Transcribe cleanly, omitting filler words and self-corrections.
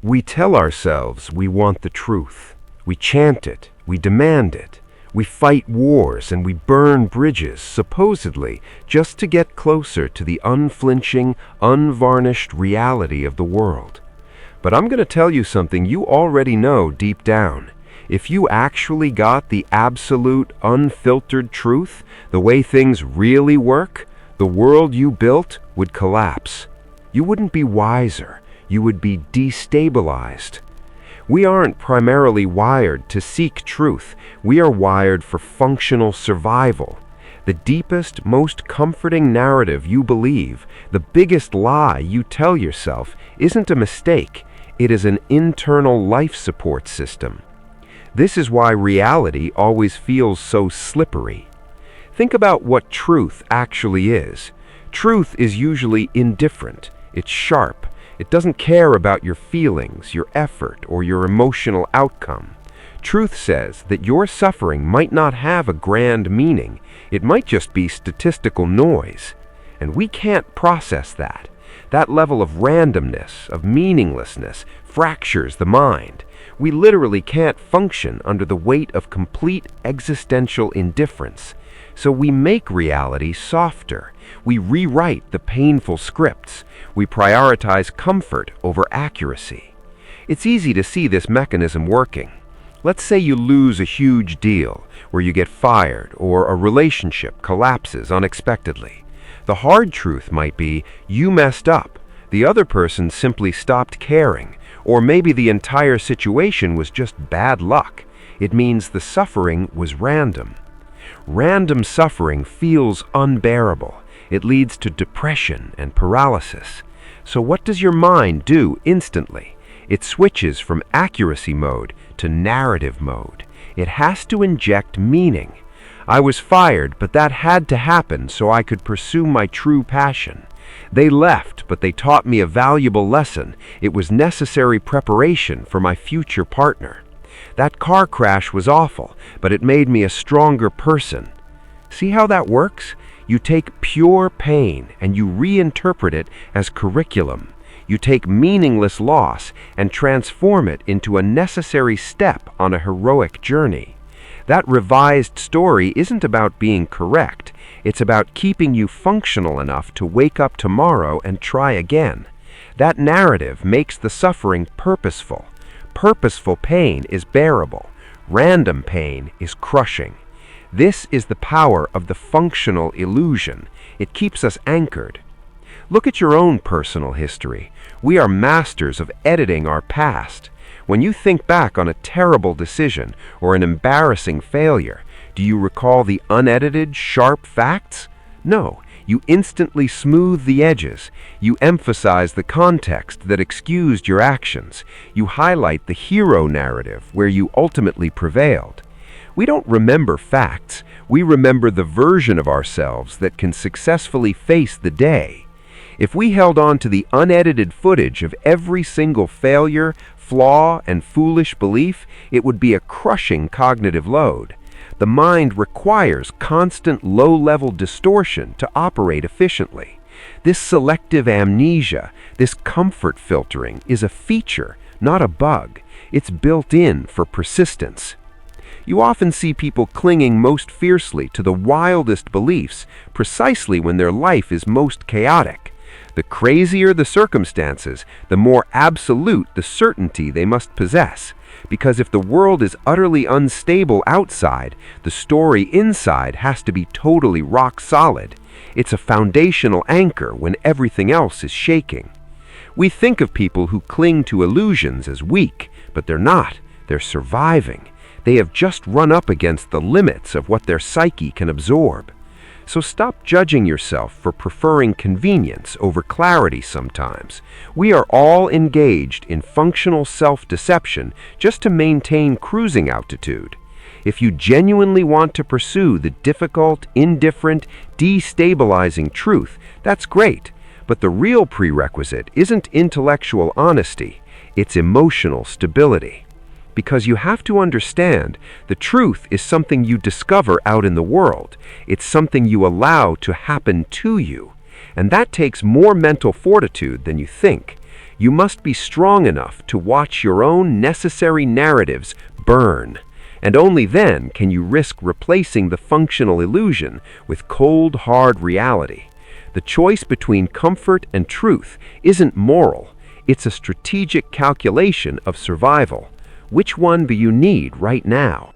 We tell ourselves we want the truth. We chant it, we demand it. We fight wars and we burn bridges, supposedly, just to get closer to the unflinching, unvarnished reality of the world. But I'm going to tell you something you already know deep down. If you actually got the absolute, unfiltered truth, the way things really work, the world you built would collapse. You wouldn't be wiser. You would be destabilized. We aren't primarily wired to seek truth. We are wired for functional survival. The deepest, most comforting narrative you believe, the biggest lie you tell yourself, isn't a mistake. It is an internal life support system. This is why reality always feels so slippery. Think about what truth actually is. Truth is usually indifferent. It's sharp. It doesn't care about your feelings, your effort, or your emotional outcome. Truth says that your suffering might not have a grand meaning. It might just be statistical noise. And we can't process that. That level of randomness, of meaninglessness, fractures the mind. We literally can't function under the weight of complete existential indifference. So we make reality softer. We rewrite the painful scripts. We prioritize comfort over accuracy. It's easy to see this mechanism working. Let's say you lose a huge deal, where you get fired, or a relationship collapses unexpectedly. The hard truth might be, you messed up. The other person simply stopped caring. Or maybe the entire situation was just bad luck. It means the suffering was random. Random suffering feels unbearable. It leads to depression and paralysis. So what does your mind do instantly? It switches from accuracy mode to narrative mode. It has to inject meaning. I was fired, but that had to happen so I could pursue my true passion. They left, but they taught me a valuable lesson. It was necessary preparation for my future partner. That car crash was awful, but it made me a stronger person. See how that works? You take pure pain and you reinterpret it as curriculum. You take meaningless loss and transform it into a necessary step on a heroic journey. That revised story isn't about being correct. It's about keeping you functional enough to wake up tomorrow and try again. That narrative makes the suffering purposeful. Purposeful pain is bearable. Random pain is crushing. This is the power of the functional illusion. It keeps us anchored. Look at your own personal history. We are masters of editing our past. When you think back on a terrible decision or an embarrassing failure, do you recall the unedited, sharp facts? No, you instantly smooth the edges. You emphasize the context that excused your actions. You highlight the hero narrative where you ultimately prevailed. We don't remember facts. We remember the version of ourselves that can successfully face the day. If we held on to the unedited footage of every single failure, flaw, and foolish belief, it would be a crushing cognitive load. The mind requires constant low-level distortion to operate efficiently. This selective amnesia, this comfort filtering, is a feature, not a bug. It's built in for persistence. You often see people clinging most fiercely to the wildest beliefs precisely when their life is most chaotic. The crazier the circumstances, the more absolute the certainty they must possess. Because if the world is utterly unstable outside, the story inside has to be totally rock solid. It's a foundational anchor when everything else is shaking. We think of people who cling to illusions as weak, but they're not. They're surviving. They have just run up against the limits of what their psyche can absorb. So stop judging yourself for preferring convenience over clarity sometimes. We are all engaged in functional self-deception just to maintain cruising altitude. If you genuinely want to pursue the difficult, indifferent, destabilizing truth, that's great. But the real prerequisite isn't intellectual honesty, it's emotional stability. Because you have to understand, the truth is something you discover out in the world. It's something you allow to happen to you. And that takes more mental fortitude than you think. You must be strong enough to watch your own necessary narratives burn. And only then can you risk replacing the functional illusion with cold, hard reality. The choice between comfort and truth isn't moral, it's a strategic calculation of survival. Which one do you need right now?